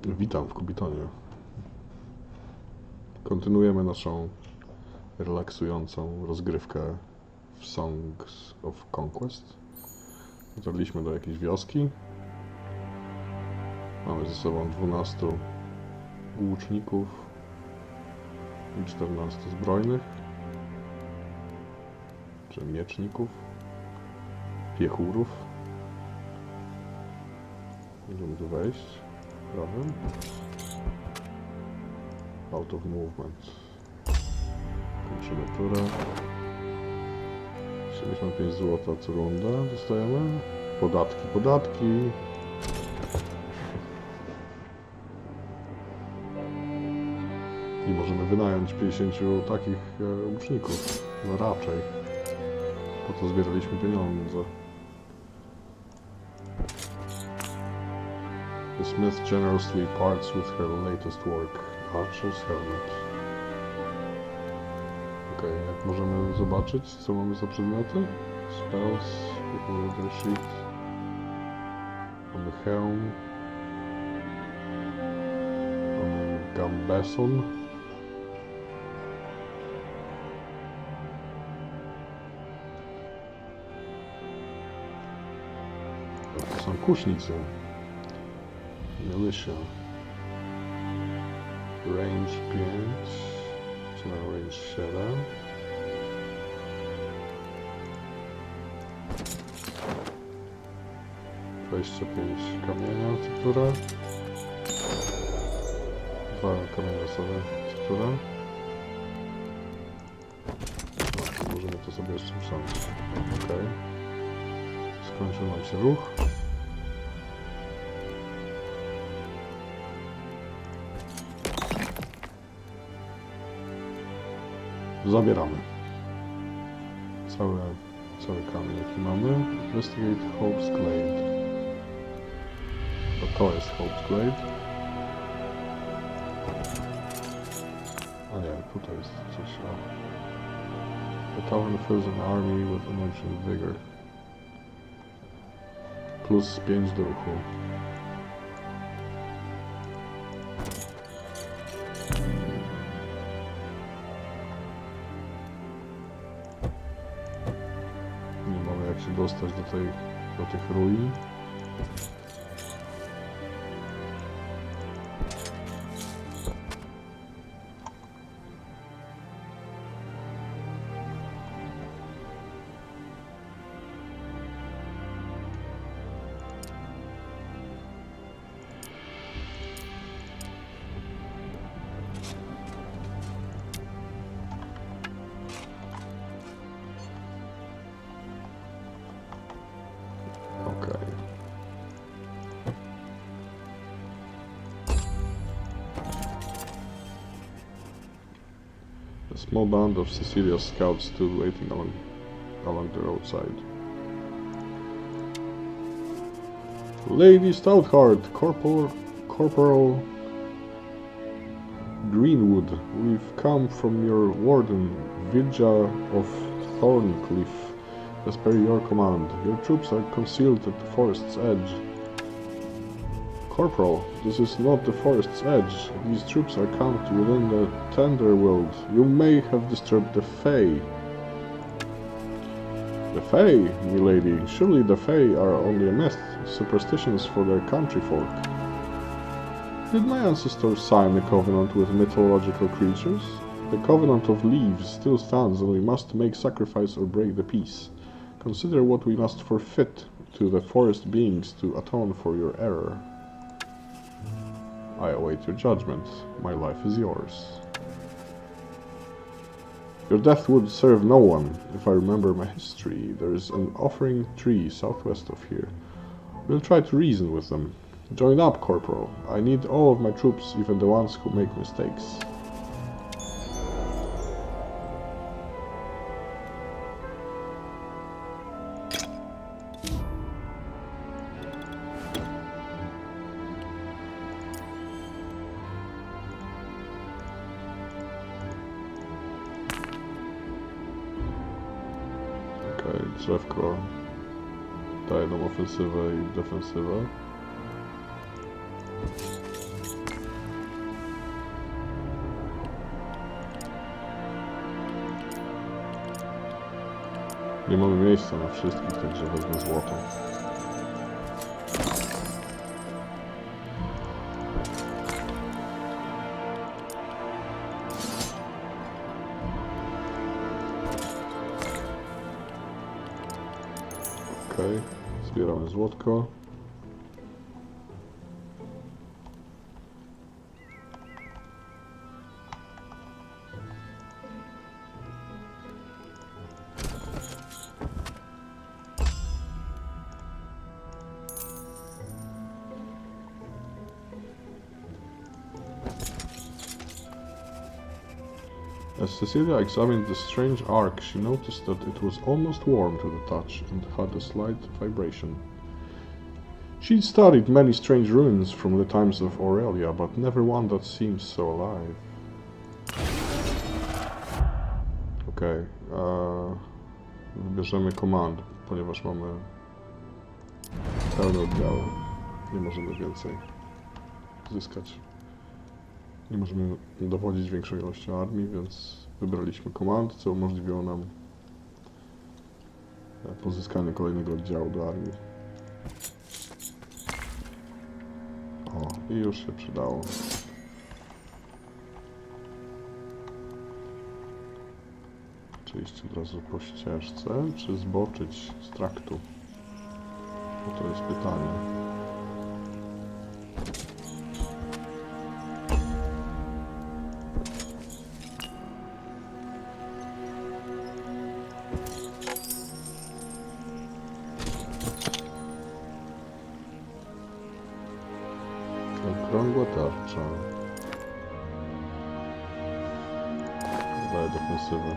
Witam w Kubitonie. Kontynuujemy naszą relaksującą rozgrywkę w Songs of Conquest. Dotarliśmy do jakiejś wioski. Mamy ze sobą 12 łuczników i 14 zbrojnych, czy mieczników, piechurów. Możemy tu wejść prawym. Out of movement. Kończymy turę. 75 zł co rundę dostajemy. Podatki. I możemy wynająć 50 takich łuczników. No raczej. Po to zbieraliśmy pieniądze. The smith generously parts with her latest work, Archer's Helmet. Okej, jak możemy zobaczyć, co mamy za przedmioty? Spells, Reader Sheet. Mamy hełm. Mamy gambeson. To są kusznicy. Militia. Range 5, czy na range 7. Kamienia co tura. 2 kamienia sobie co tura. No, to możemy to sobie jeszcze wrząć. Ok. Skończył nam się ruch. Zabieramy cały kamień jaki mamy. Investigate Hope's Glade. To jest Hope's Glade. A nie, tutaj jest coś o... The tavern fills an army with energy and vigor. Plus 5 do ruchu. Się dostać do tych ruin. A small band of Cecilia's scouts stood waiting along the roadside. Lady Stoutheart, Corporal Greenwood, we've come from your warden, Vidja of Thorncliffe, as per your command. Your troops are concealed at the forest's edge. Corporal, this is not the forest's edge. These troops are camped within the Tenderworld. You may have disturbed the Fae. The Fae, milady? Surely the Fae are only a myth, superstitions for their country folk. Did my ancestors sign a covenant with mythological creatures? The covenant of leaves still stands, and we must make sacrifice or break the peace. Consider what we must forfeit to the forest beings to atone for your error. I await your judgment. My life is yours. Your death would serve no one. If I remember my history, there is an offering tree southwest of here. We'll try to reason with them. Join up, Corporal. I need all of my troops, even the ones who make mistakes. Drzewko daje nam ofensywę i defensywę. Nie mamy miejsca na wszystkich, także wezmę złoto. Okej, zbieramy złotko. As Cecilia examined the strange ark, she noticed that it was almost warm to the touch and had a slight vibration. She'd studied many strange ruins from the times of Aurelia, but never one that seemed so alive. Okej, wybierzemy command, ponieważ mamy pełne oddziały. Nie możemy więcej zyskać. Nie możemy dowodzić większą ilością armii, więc wybraliśmy command, co umożliwiło nam pozyskanie kolejnego oddziału do armii. O, i już się przydało. Czy iść od razu po ścieżce, czy zboczyć z traktu? No to jest pytanie. Okrągła tarcza. Daje defensywę.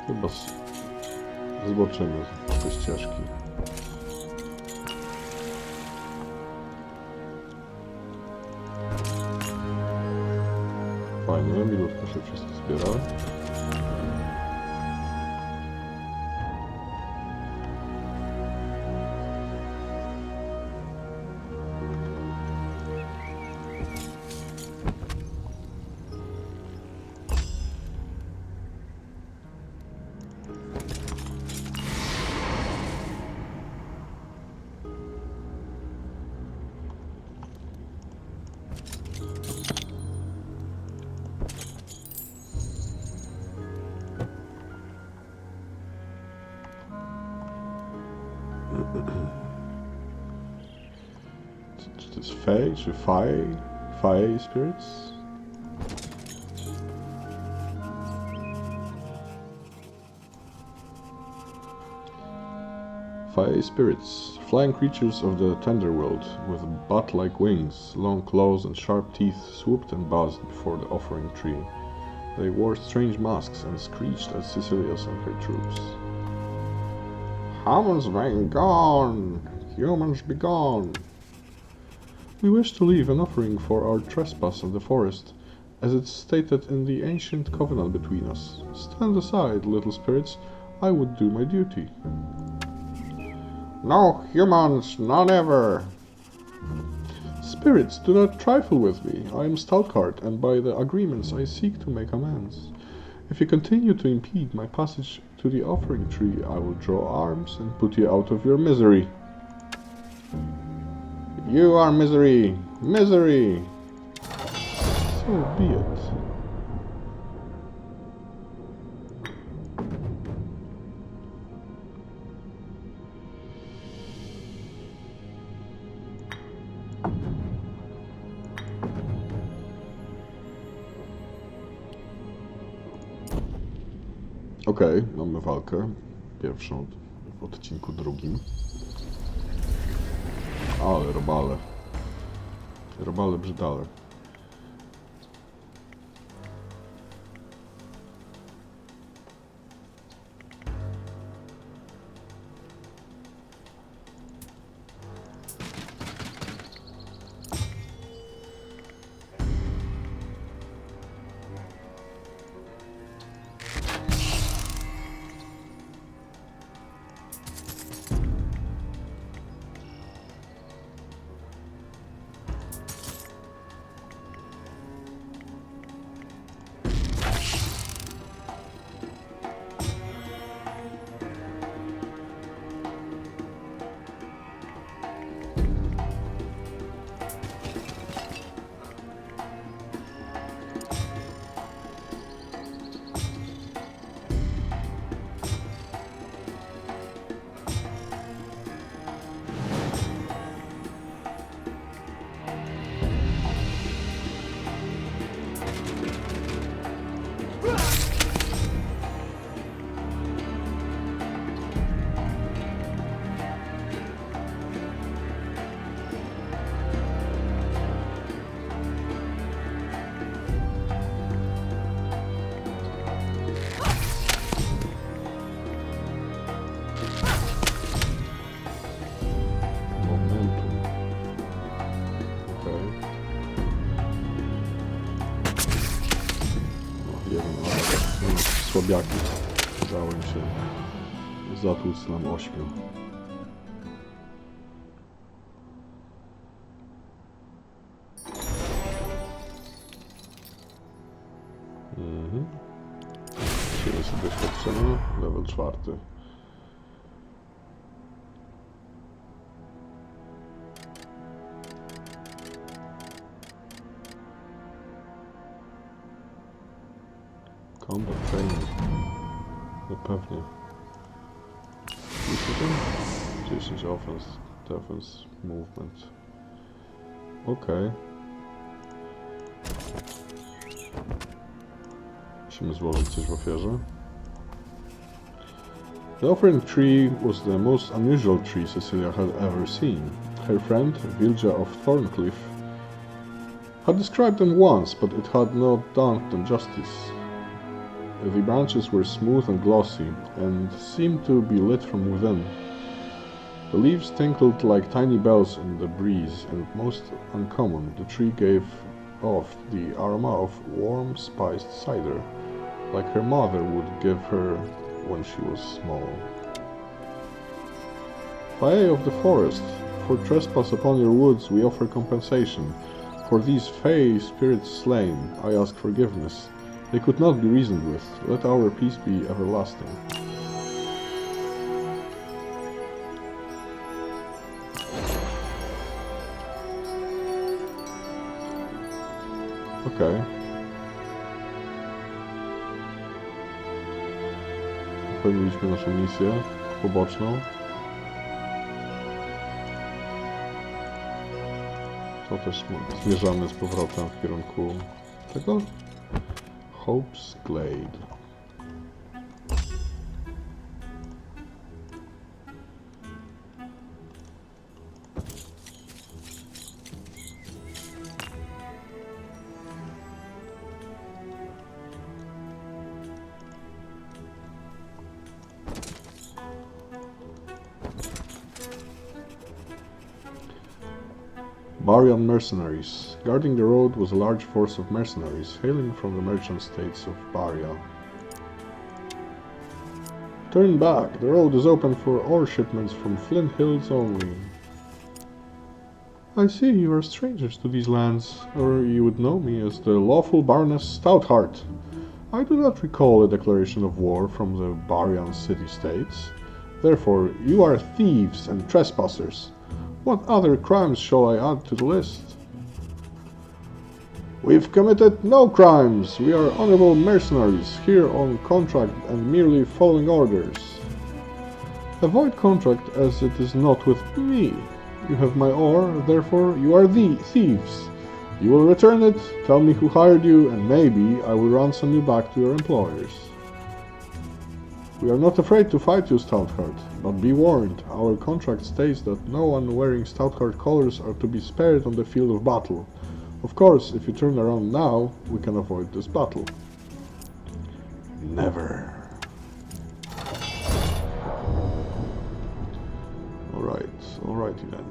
Chyba zboczymy z tej ścieżki. Fajnie, milutko się wszystko zbiera. Czy to jest Fey, czy Fey Spirits? Fey Spirits, flying creatures of the Tenderworld, with bat-like wings, long claws and sharp teeth, swooped and buzzed before the offering tree. They wore strange masks and screeched at Cecilius and her troops. Humans be gone! Humans be gone! We wish to leave an offering for our trespass in the forest, as it's stated in the ancient covenant between us. Stand aside, little spirits, I would do my duty. No humans, none ever! Spirits, do not trifle with me. I am Stalkart, and by the agreements I seek to make amends. If you continue to impede my passage to the offering tree, I will draw arms and put you out of your misery. You are misery! Misery! So be it. Okej, mamy walkę. Pierwszą w odcinku drugim. Ale robale. Robale brzydale. słabiaki. Udało im się zatłuc nam 8. Siły sobie doświadczenia, level 4. Combat training. No pewnie. 10 offense, defense, movement. Okej. Musimy złożyć coś w ofierze. The offering tree was the most unusual tree Cecilia had ever seen. Her friend, Vilja of Thorncliff, had described them once, but it had not done them justice. The branches were smooth and glossy, and seemed to be lit from within. The leaves tinkled like tiny bells in the breeze, and most uncommon, the tree gave off the aroma of warm, spiced cider, like her mother would give her when she was small. Fae of the forest, for trespass upon your woods we offer compensation. For these fey spirits slain, I ask forgiveness. They could not be reasoned with. Let our peace be everlasting. Okej. Wypełniliśmy naszą misję poboczną. To też zmierzamy z powrotem w kierunku tego Hope's Glade. Barian mercenaries. Guarding the road was a large force of mercenaries, hailing from the merchant states of Baria. Turn back, the road is open for ore shipments from Flint Hills only. I see you are strangers to these lands, or you would know me as the lawful Baroness Stoutheart. I do not recall a declaration of war from the Barian city-states. Therefore, you are thieves and trespassers. What other crimes shall I add to the list? We've committed no crimes. We are honorable mercenaries, here on contract and merely following orders. Avoid contract, as it is not with me. You have my ore, therefore you are the thieves. You will return it, tell me who hired you, and maybe I will ransom you back to your employers. We are not afraid to fight you, Stoutheart, but be warned, our contract states that no one wearing Stoutheart colors are to be spared on the field of battle. Of course, if you turn around now, we can avoid this battle. Never. Alrighty then.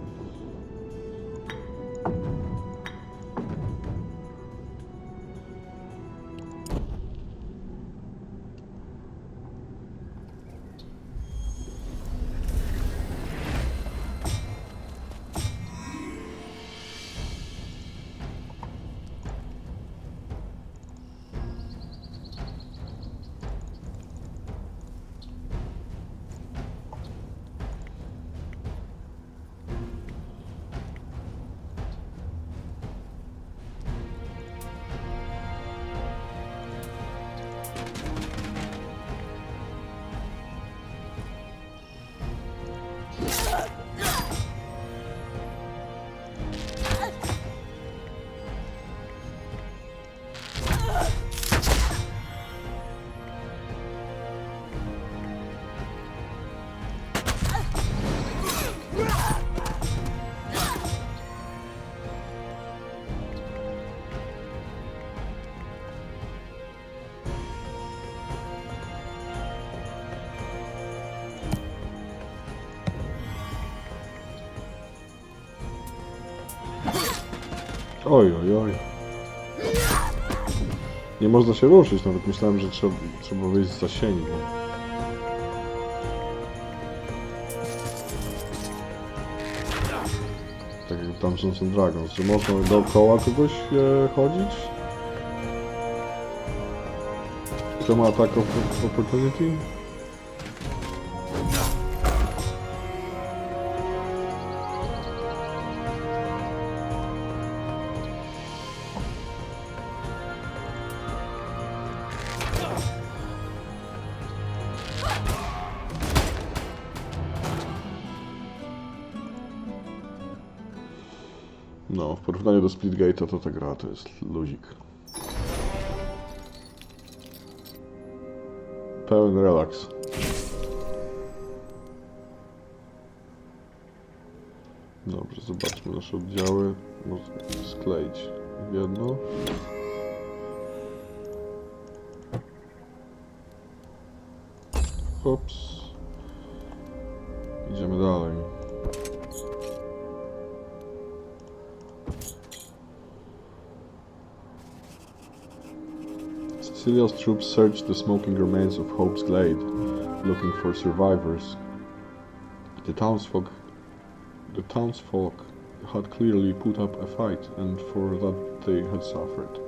Oj. Nie można się ruszyć, nawet myślałem, że trzeba wyjść z zasięgu. Tak jak tam są Dragons, że można dookoła kogoś chodzić? Kto ma attack of opportunity? No, w porównaniu do Splitgate'a to ta gra to jest luzik. Pełen relaks. Dobrze, zobaczmy nasze oddziały. Można skleić w jedno. Ops. Idziemy dalej. Cecilia's troops searched the smoking remains of Hope's Glade, looking for survivors. The townsfolk had clearly put up a fight, and for that they had suffered.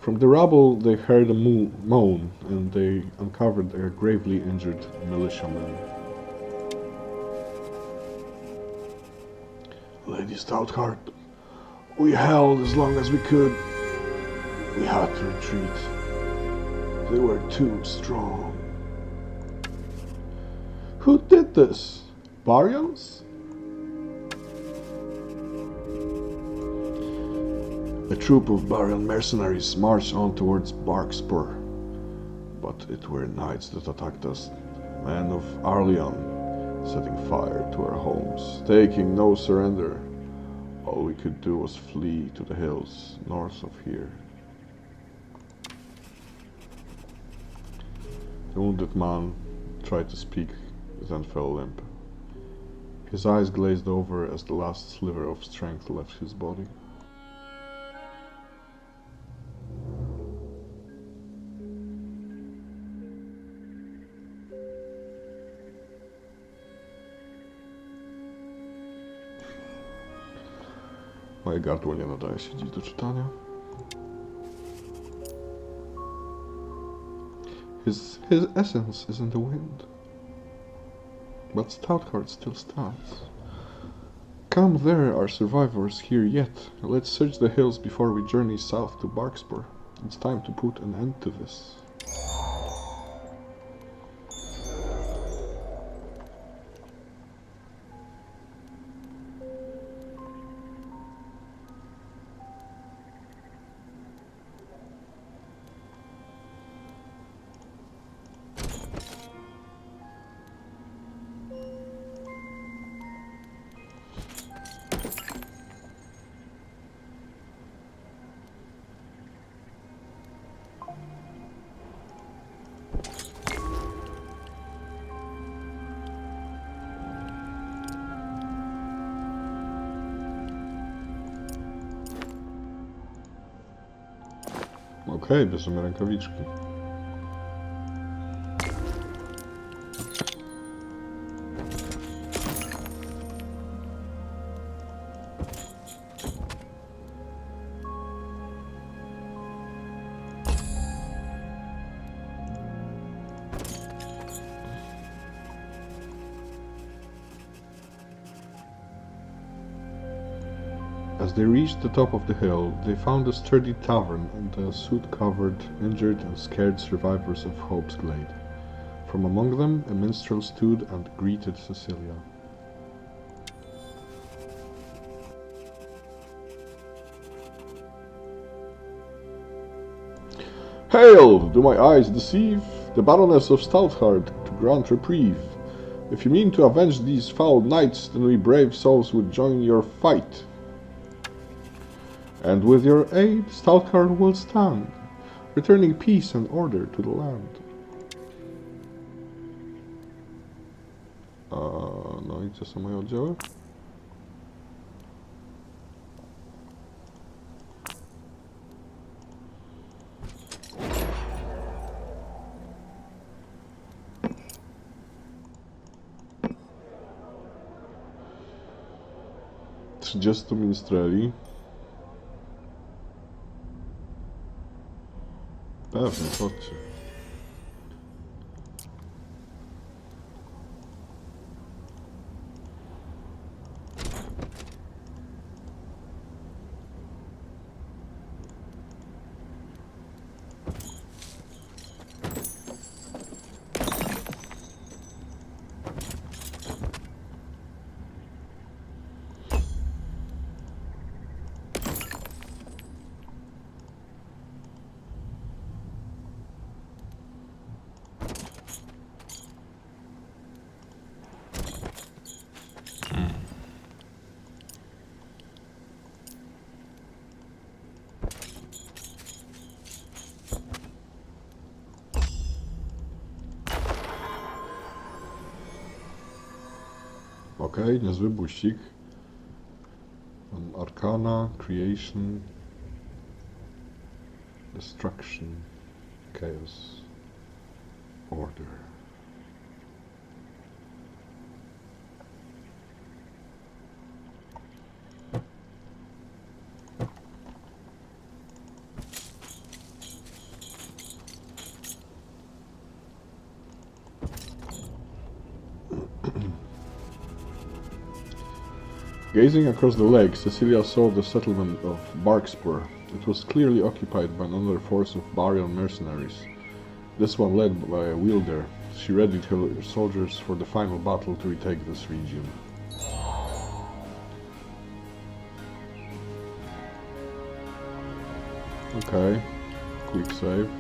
From the rubble they heard a moan, and they uncovered a gravely injured militiaman. Lady Stoutheart, we held as long as we could. We had to retreat. They were too strong. Who did this? Baryons? A troop of Baryan mercenaries marched on towards Barkspur. But it were knights that attacked us, men of Arleon, setting fire to our homes, taking no surrender. All we could do was flee to the hills north of here. The wounded man tried to speak, then fell limp. His eyes glazed over as the last sliver of strength left his body. Moje gardło nie nadaje się dziś do czytania. His essence is in the wind. But Stoutheart still stands. Come, there are survivors here yet. Let's search the hills before we journey south to Barkspur. It's time to put an end to this. Okej, bierzemy rękawiczki. As they reached the top of the hill, they found a sturdy tavern and a soot-covered, injured and scared survivors of Hope's Glade. From among them, a minstrel stood and greeted Cecilia. Hail! Do my eyes deceive? The Baroness of Stoutheart to grant reprieve. If you mean to avenge these foul knights, then we brave souls would join your fight. And with your aid, Stoutheart will stand, returning peace and order to the land. No i co są moje oddziały? 30 ministreli. Pewnie, chodźcie. Okej, niezły buścik. Arcana, Creation, Destruction, Chaos, Order. Gazing across the lake, Cecilia saw the settlement of Barkspur. It was clearly occupied by another force of Barian mercenaries, this one led by a wielder. She readied her soldiers for the final battle to retake this region. Okay, quick save.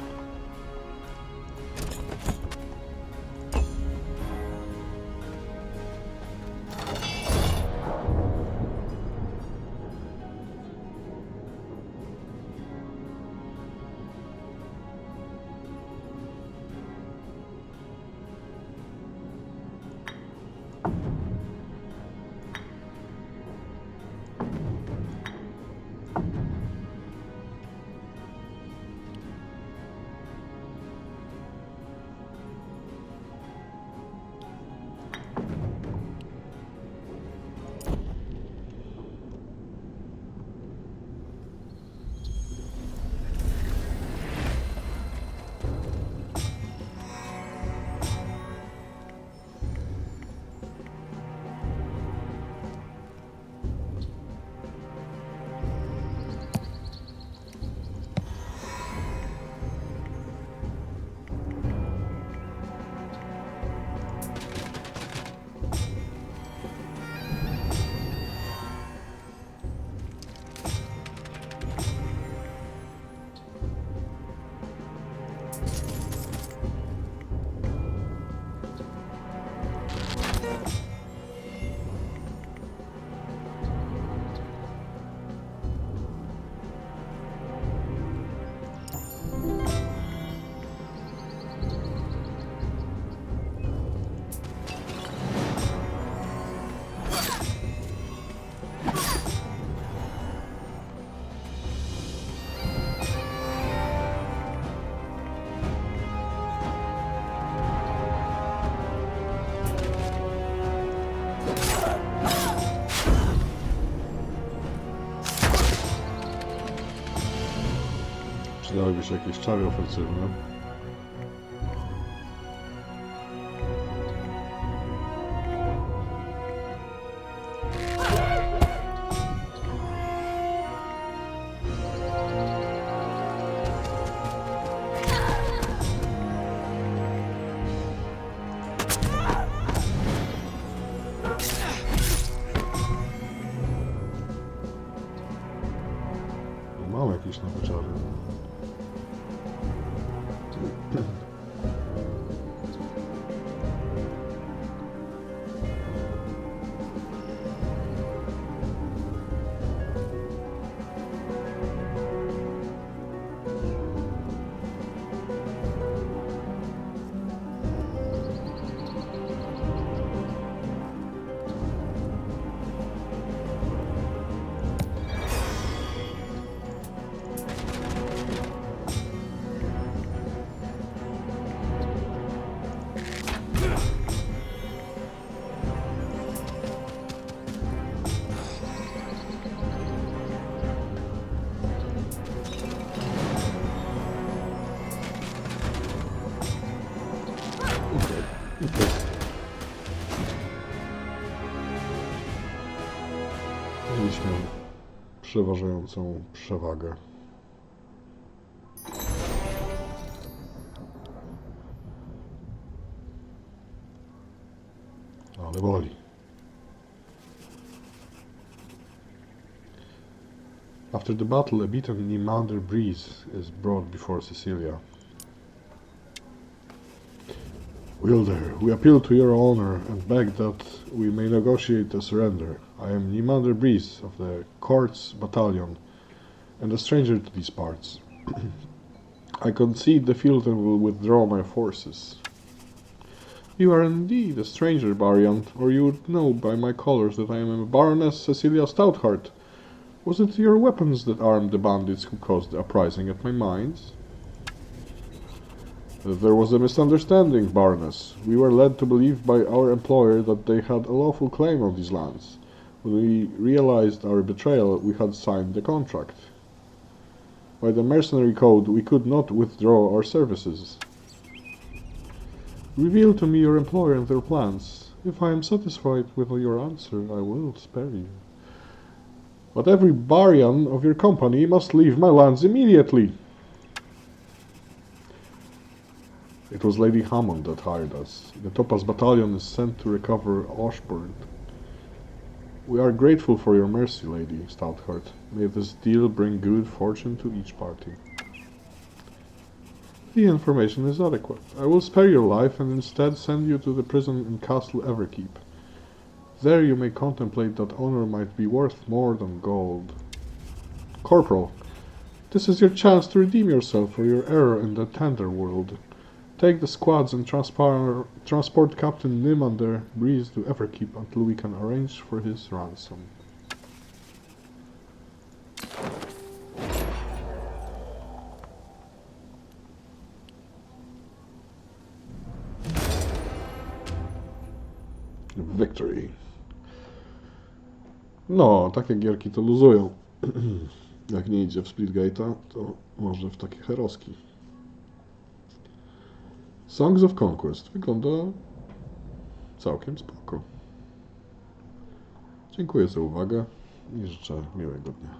Przydałyby się jakieś czary ofensywne. Mam jakieś nowe czary. przeważającą przewagę. Ale boli. After the battle, a beaten Niemander breeze is brought before Cecilia. Wielder, we appeal to your honor and beg that we may negotiate a surrender. I am Niemander Breeze of the Court's Battalion, and a stranger to these parts. I concede the field and will withdraw my forces. You are indeed a stranger, Barian, or you would know by my colors that I am a Baroness Cecilia Stoutheart. Was it your weapons that armed the bandits who caused the uprising at my mines? There was a misunderstanding, Baroness. We were led to believe by our employer that they had a lawful claim on these lands. When we realized our betrayal, we had signed the contract. By the mercenary code, we could not withdraw our services. Reveal to me your employer and their plans. If I am satisfied with your answer, I will spare you. But every Barian of your company must leave my lands immediately. It was Lady Hammond that hired us. The Topaz Battalion is sent to recover Ashburn. We are grateful for your mercy, Lady Stoutheart. May this deal bring good fortune to each party. The information is adequate. I will spare your life and instead send you to the prison in Castle Everkeep. There you may contemplate that honor might be worth more than gold. Corporal, this is your chance to redeem yourself for your error in the Tender World. Take the squads and transport Captain Niemander Breeze to Everkeep until we can arrange for his ransom. Victory. No, takie gierki to luzują. Jak nie idzie w Splitgate'a, to może w takie heroski. Songs of Conquest wygląda całkiem spoko. Dziękuję za uwagę i życzę miłego dnia.